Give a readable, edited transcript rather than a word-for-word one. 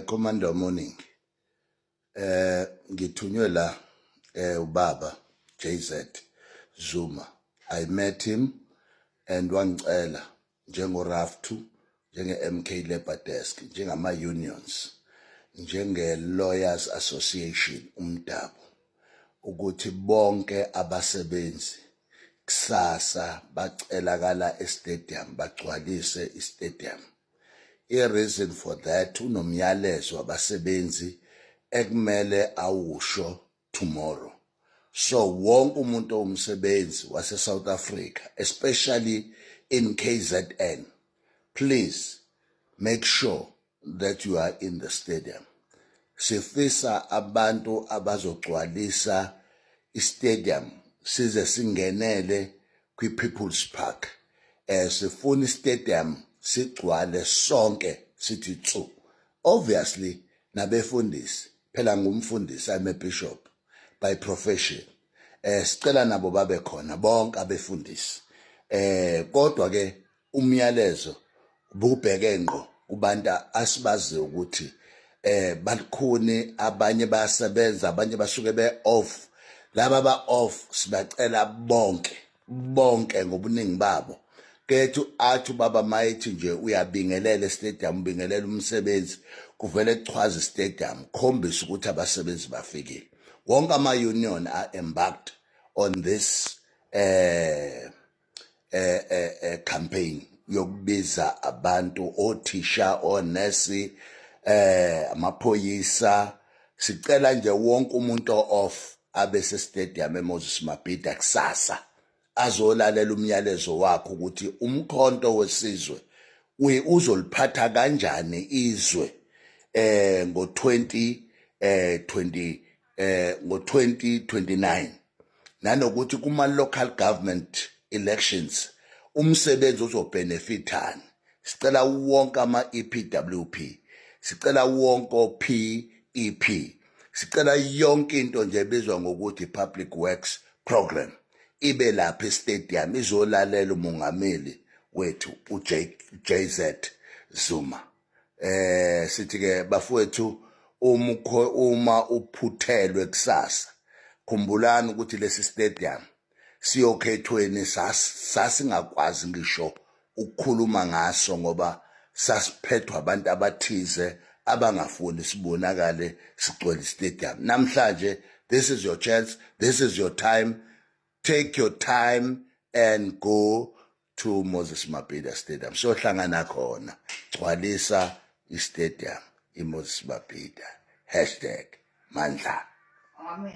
Commander Morning. Ngithunywe la ubaba JZ Zuma. I met him and wangicela njengo RAF2, njenge MK Labour Desk, njengama unions, njenge Lawyers Association umdabu, ukuthi bonke abasebenzi kusasa bacelakala estadium bagcwalise istadium. I-reason for that unomyalezo wabasebenzi ekumele awusho tomorrow. So wonke umuntu omsebenzi wase South Africa, especially in KZN, please make sure that you are in the stadium. Sifisa abantu abazogcwalisa istadium size singenele kwi-People's Park. Sifuna istadium sigcwale sonke sithi tsu. Obviously nabefundisi, phela ngumfundisi, I'm a bishop by profession. Sicela nabo babe khona bonke abefundisi. Kodwa ke umyalezo ububheke ngqo kubantu asibazi ukuthi balikhuni, abanye bayasebenza, abanye basuke be-off. Laba ba-off sibacela bonke ngobuningi babo. Kethu athi baba mayithi nje uyabingelela estadium, ubingelela umsebenzi, kuvele kuchwaza istadium, khombisa ukuthi abasebenzi bafikile. Wonke ama-union are embarked on this campaign yokubiza abantu, othisha, onesi, amaphoyisa. Sicela nje wonke umuntu off abese stadium eMoses Mabhida kusasa azolalela umyalezo wakho ukuthi umkhonto wesizwe uzoliphatha kanjani izwe ngo-2029, nanokuthi kuma local government elections umsebenzi uzobhenefithani. Sicela wonke ama-EPWP, sicela wonke o-PEP, sicela yonke into nje ebizwa ngokuthi Public Works Program ibe lapha estadium izolalela umongameli wethu uJZ Zuma. Sithi ke bafowethu, uma uphuthelwe kusasa, khumbulani ukuthi lesi stadium siyokhethweni sasingakwazi ngisho ukukhuluma ngaso ngoba sasiphethwe abantu abathize abangafuni sibonakale sigcwele istadium. Namhlanje this is your chance, this is your time. Take your time and go to Moses Mabhida Stadium. Sohlangana khona, gcwalisa istadium iMoses Mabhida. #Mandla. Amen.